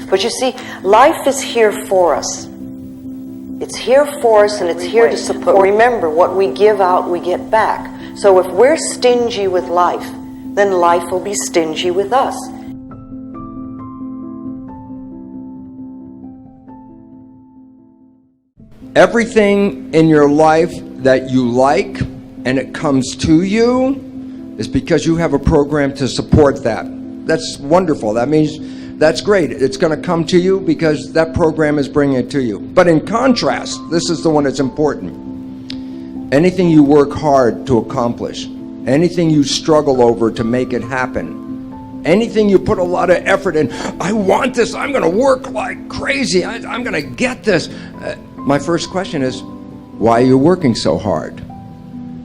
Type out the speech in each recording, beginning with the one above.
But you see, life is here for us. It's here for us, and it's here to support. Remember, what we give out, we get back. So if we're stingy with life, then life will be stingy with us. Everything in your life that you like and it comes to you is because you have a program to support that. That's wonderful. That means that's great. It's going to come to you because that program is bringing it to you. But in contrast, this is the one that's important. Anything you work hard to accomplish, anything you struggle over to make it happen, anything you put a lot of effort in, I want this, I'm going to work like crazy, I'm going to get this. My first question is, why are you working so hard?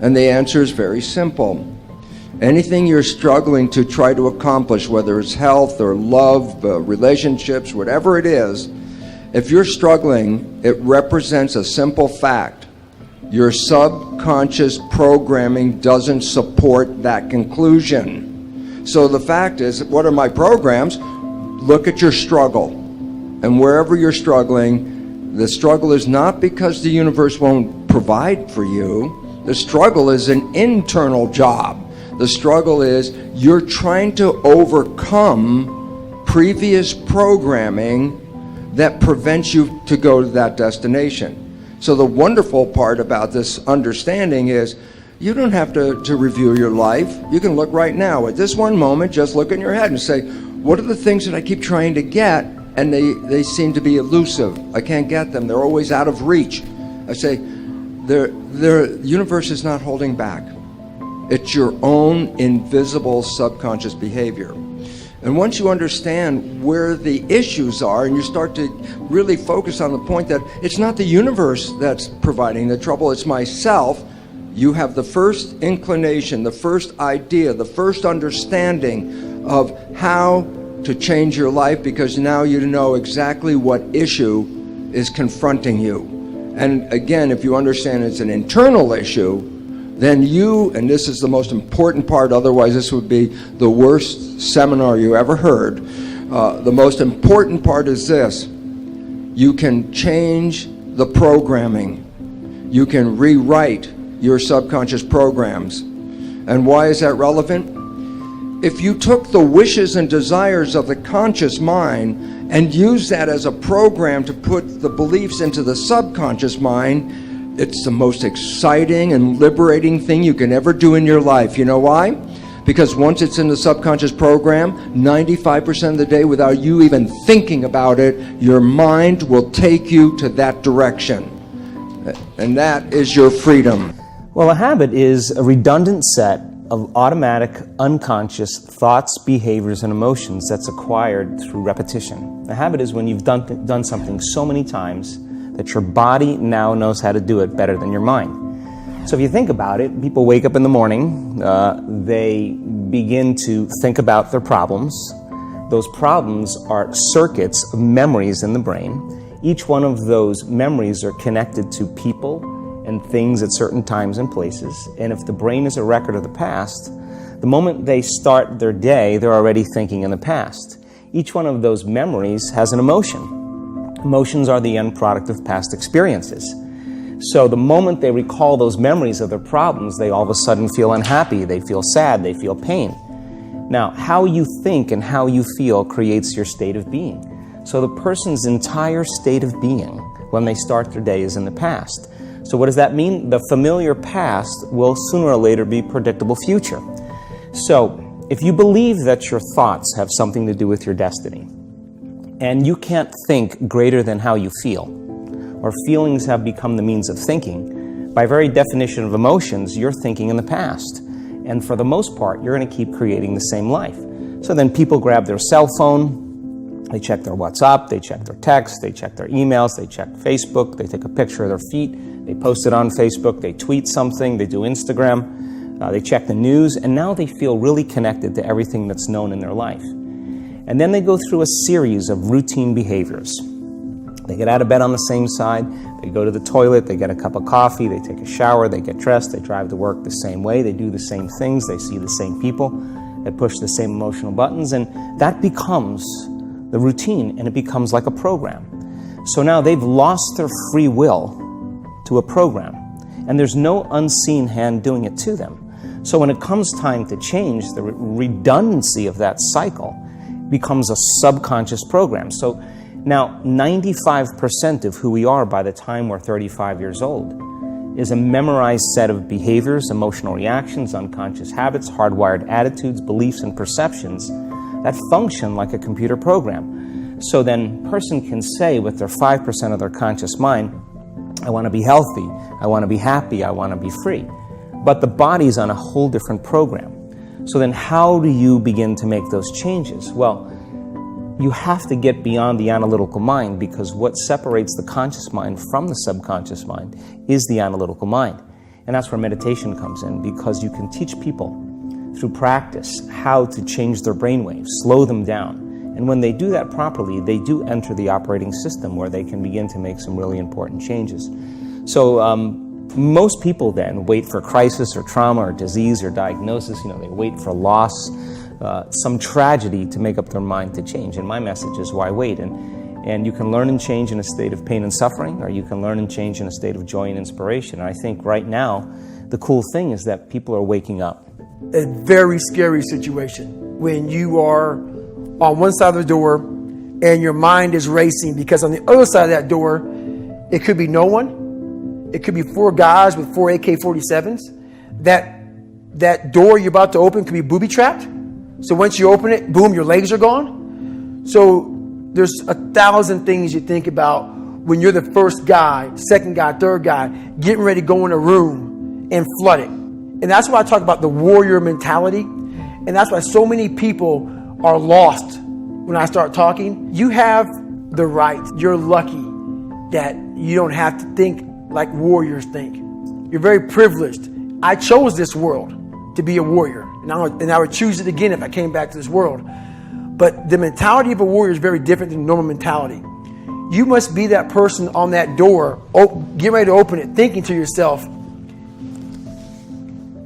And the answer is very simple. Anything you're struggling to try to accomplish, whether it's health or love, relationships, whatever it is, if you're struggling, it represents a simple fact. Your subconscious programming doesn't support that conclusion. So the fact is, what are my programs? Look at your struggle. And wherever you're struggling, the struggle is not because the universe won't provide for you. The struggle is an internal job. The struggle is you're trying to overcome previous programming that prevents you to go to that destination. So the wonderful part about this understanding is you don't have to review your life. You can look right now at this one moment, just look in your head and say, what are the things that I keep trying to get and they seem to be elusive? I can't get them. They're always out of reach. I say, the universe is not holding back. It's your own invisible subconscious behavior. And once you understand where the issues are and you start to really focus on the point that it's not the universe that's providing the trouble, it's myself, you have the first inclination, the first idea, the first understanding of how to change your life, because now you know exactly what issue is confronting you. And again, if you understand it's an internal issue, then you, and this is the most important part, otherwise this would be the worst seminar you ever heard. The most important part is this: you can change the programming. You can rewrite your subconscious programs. And why is that relevant? If you took the wishes and desires of the conscious mind and used that as a program to put the beliefs into the subconscious mind, it's the most exciting and liberating thing you can ever do in your life. You know why? Because once it's in the subconscious program, 95% of the day, without you even thinking about it, your mind will take you to that direction. And that is your freedom. Well, a habit is a redundant set of automatic, unconscious thoughts, behaviors, and emotions that's acquired through repetition. A habit is when you've done something so many times that your body now knows how to do it better than your mind. So if you think about it, people wake up in the morning, they begin to think about their problems. Those problems are circuits of memories in the brain. Each one of those memories are connected to people and things at certain times and places. And if the brain is a record of the past, the moment they start their day, they're already thinking in the past. Each one of those memories has an emotion. Emotions are the end product of past experiences. So the moment they recall those memories of their problems, they all of a sudden feel unhappy, they feel sad, they feel pain. Now, how you think and how you feel creates your state of being. So the person's entire state of being when they start their day is in the past. So what does that mean? The familiar past will sooner or later be predictable future. So if you believe that your thoughts have something to do with your destiny, and you can't think greater than how you feel, or feelings have become the means of thinking, by very definition of emotions, you're thinking in the past. And for the most part, you're going to keep creating the same life. So then people grab their cell phone, they check their WhatsApp, they check their text, they check their emails, they check Facebook, they take a picture of their feet, they post it on Facebook, they tweet something, they do Instagram, they check the news, and now they feel really connected to everything that's known in their life. And then they go through a series of routine behaviors. They get out of bed on the same side, they go to the toilet, they get a cup of coffee, they take a shower, they get dressed, they drive to work the same way, they do the same things, they see the same people, they push the same emotional buttons, and that becomes the routine, and it becomes like a program. So now they've lost their free will to a program, and there's no unseen hand doing it to them. So when it comes time to change, the redundancy of that cycle becomes a subconscious program. So now 95% of who we are by the time we're 35 years old is a memorized set of behaviors, emotional reactions, unconscious habits, hardwired attitudes, beliefs, and perceptions that function like a computer program. So then a person can say with their 5% of their conscious mind, I want to be healthy, I want to be happy, I want to be free. But the body's on a whole different program. So then how do you begin to make those changes? Well, you have to get beyond the analytical mind, because what separates the conscious mind from the subconscious mind is the analytical mind. And that's where meditation comes in, because you can teach people through practice how to change their brainwaves, slow them down. And when they do that properly, they do enter the operating system where they can begin to make some really important changes. So most people then wait for crisis or trauma or disease or diagnosis. They wait for loss, some tragedy to make up their mind to change. And my message is, why wait? And you can learn and change in a state of pain and suffering, or you can learn and change in a state of joy and inspiration. And I think right now, the cool thing is that people are waking up. A very scary situation when you are on one side of the door and your mind is racing, because on the other side of that door, it could be no one. It could be 4 guys with 4 AK-47s. That door you're about to open could be booby-trapped. So once you open it, boom, your legs are gone. So there's 1,000 things you think about when you're the first guy, second guy, third guy, getting ready to go in a room and flood it. And that's why I talk about the warrior mentality. And that's why so many people are lost when I start talking. You have the right. You're lucky that you don't have to think like warriors think. You're very privileged. I chose this world to be a warrior, and I would choose it again if I came back to this world. But the mentality of a warrior is very different than normal mentality. You must be that person on that door, get ready to open it, thinking to yourself,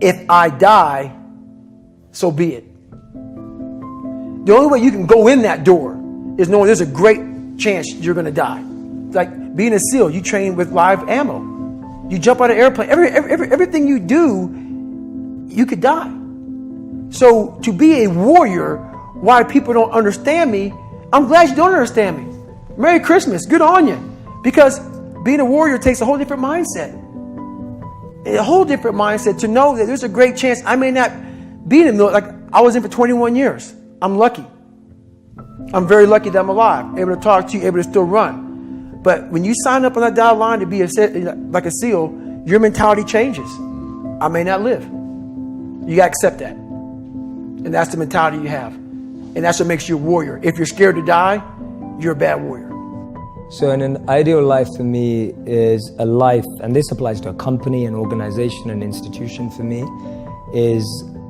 if I die, so be it. The only way you can go in that door is knowing there's a great chance you're going to die. Like being a SEAL, you train with live ammo. You jump out of an airplane. Everything you do, you could die. So to be a warrior, why people don't understand me, I'm glad you don't understand me. Merry Christmas, good on you. Because being a warrior takes a whole different mindset. A whole different mindset to know that there's a great chance I may not be in the military. Like I was in for 21 years. I'm lucky. I'm very lucky that I'm alive, able to talk to you, able to still run. But when you sign up on that dotted line to be like a SEAL, your mentality changes. I may not live. You got to accept that. And that's the mentality you have. And that's what makes you a warrior. If you're scared to die, you're a bad warrior. So an ideal life for me is a life, and this applies to a company, an organization, an institution for me, is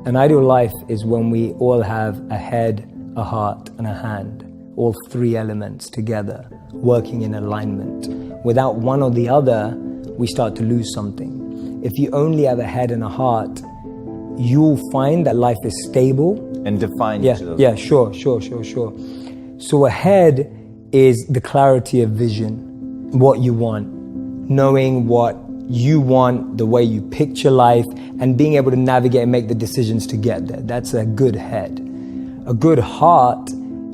an ideal life is when we all have a head, a heart, and a hand. All 3 elements together, working in alignment. Without one or the other, we start to lose something. If you only have a head and a heart, you'll find that life is stable. And define each of those. Yeah, sure. So a head is the clarity of vision, what you want, knowing what you want, the way you picture life, and being able to navigate and make the decisions to get there. That's a good head. A good heart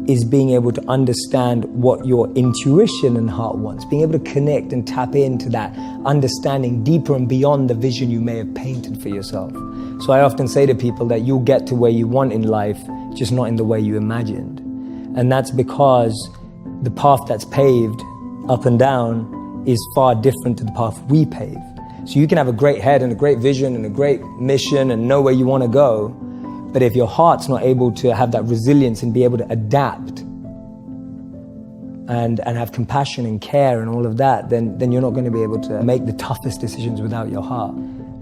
is being able to understand what your intuition and heart wants, being able to connect and tap into that understanding deeper and beyond the vision you may have painted for yourself. So I often say to people that you'll get to where you want in life, just not in the way you imagined. And that's because the path that's paved up and down is far different to the path we paved. So you can have a great head and a great vision and a great mission and know where you want to go, but if your heart's not able to have that resilience and be able to adapt and have compassion and care and all of that, then you're not going to be able to make the toughest decisions without your heart.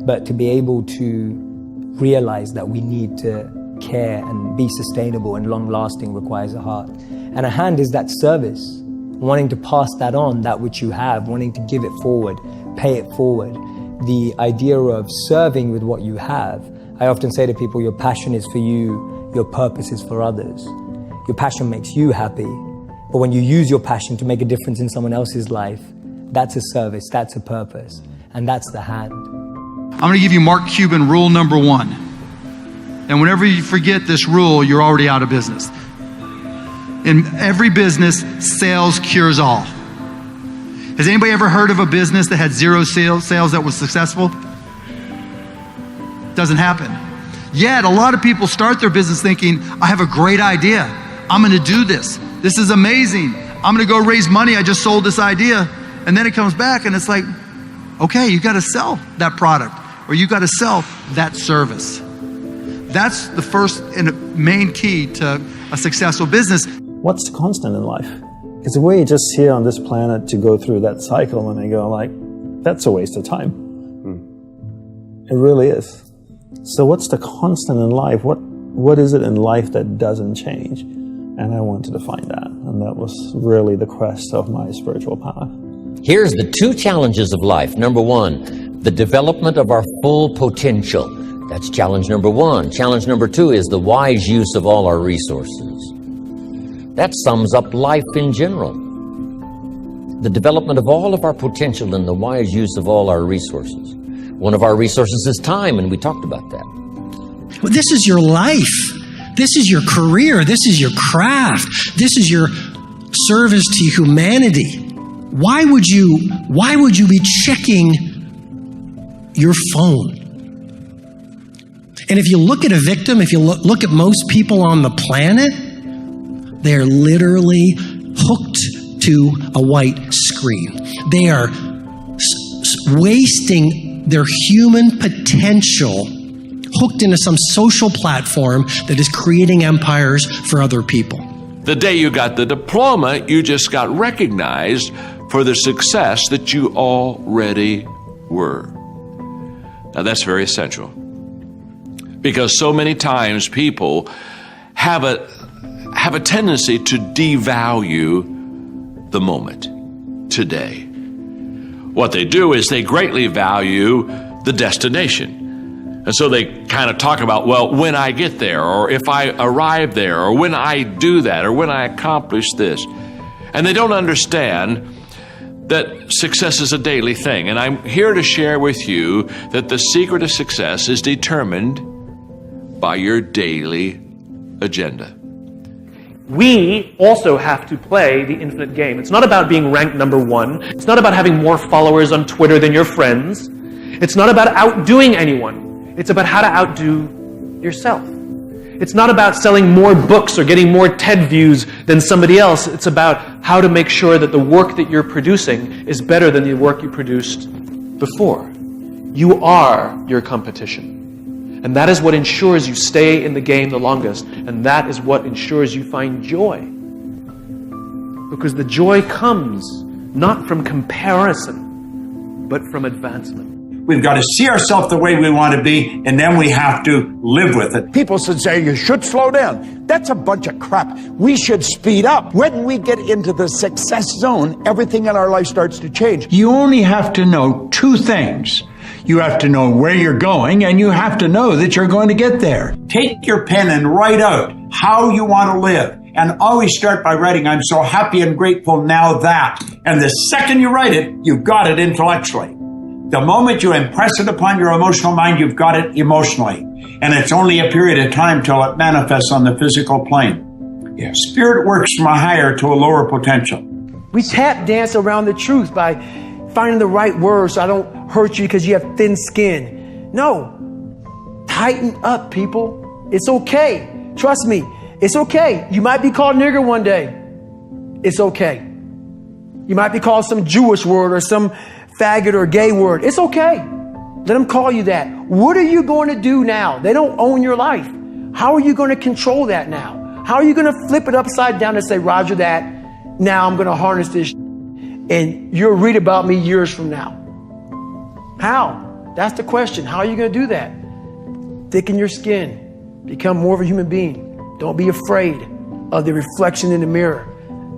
But to be able to realize that we need to care and be sustainable and long-lasting requires a heart. And a hand is that service, wanting to pass that on, that which you have, wanting to give it forward, pay it forward. The idea of serving with what you have. I often say to people, your passion is for you, your purpose is for others. Your passion makes you happy, But when you use your passion to make a difference in someone else's life, that's a service, that's a purpose, and that's the hand. I'm going to give you Mark Cuban rule number 1. And whenever you forget this rule, you're already out of business. In every business, sales cures all. Has anybody ever heard of a business that had 0 sales that was successful? Doesn't happen. Yet, a lot of people start their business thinking, I have a great idea. I'm going to do this. This is amazing. I'm going to go raise money. I just sold this idea. And then it comes back and it's like, okay, you got to sell that product or you got to sell that service. That's the first and main key to a successful business. What's the constant in life? Because we're just here on this planet to go through that cycle, and I go like, that's a waste of time. It really is. So what's the constant in life? What is it in life that doesn't change? And I wanted to find that. And that was really the quest of my spiritual path. Here's the 2 challenges of life. Number 1, the development of our full potential. That's challenge number 1. Challenge number 2 is the wise use of all our resources. That sums up life in general. The development of all of our potential and the wise use of all our resources. One of our resources is time, and we talked about that. Well, this is your life. This is your career. This is your craft. This is your service to humanity. Why would you be checking your phone? And if you look at a victim, if you look at most people on the planet, they're literally hooked to a white screen. They are wasting their human potential, hooked into some social platform that is creating empires for other people. The day you got the diploma, you just got recognized for the success that you already were. Now that's very essential, because so many times people have a tendency to devalue the moment, today. What they do is they greatly value the destination. And so they kind of talk about, well, when I get there, or if I arrive there, or when I do that, or when I accomplish this. And they don't understand that success is a daily thing. And I'm here to share with you that the secret of success is determined by your daily agenda. We also have to play the infinite game. It's not about being ranked number 1. It's not about having more followers on Twitter than your friends. It's not about outdoing anyone. It's about how to outdo yourself. It's not about selling more books or getting more TED views than somebody else. It's about how to make sure that the work that you're producing is better than the work you produced before. You are your competition. And that is what ensures you stay in the game the longest. And that is what ensures you find joy. Because the joy comes not from comparison, but from advancement. We've got to see ourselves the way we want to be, and then we have to live with it. People should say you should slow down. That's a bunch of crap. We should speed up. When we get into the success zone, everything in our life starts to change. You only have to know 2 things. You have to know where you're going, and you have to know that you're going to get there. Take your pen and write out how you want to live. And always start by writing, I'm so happy and grateful now that. And the second you write it, you've got it intellectually. The moment you impress it upon your emotional mind, you've got it emotionally. And it's only a period of time till it manifests on the physical plane. Yeah. Spirit works from a higher to a lower potential. We tap dance around the truth by finding the right words so I don't hurt you because you have thin skin. No. Tighten up, people. It's okay. Trust me. It's okay. You might be called nigger one day. It's okay. You might be called some Jewish word or some faggot or gay word. It's okay. Let them call you that. What are you going to do now? They don't own your life. How are you going to control that now? How are you going to flip it upside down and say, Roger that, now I'm going to harness this and you'll read about me years from now? How? That's the question. How are you going to do that? Thicken your skin. Become more of a human being. Don't be afraid of the reflection in the mirror,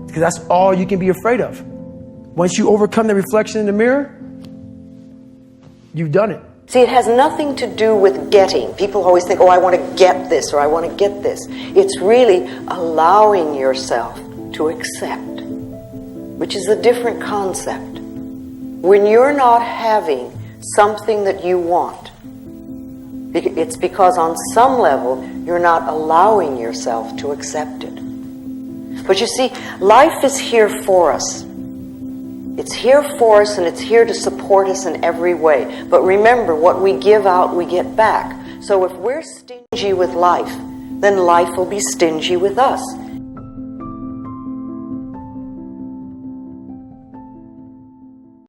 because that's all you can be afraid of. Once you overcome the reflection in the mirror, you've done it. See, it has nothing to do with getting. People always think, oh, I want to get this or I want to get this. It's really allowing yourself to accept, which is a different concept. When you're not having something that you want, it's because on some level you're not allowing yourself to accept it. But you see, life is here for us. It's here for us, and it's here to support us in every way. But remember, what we give out, we get back. So if we're stingy with life, then life will be stingy with us.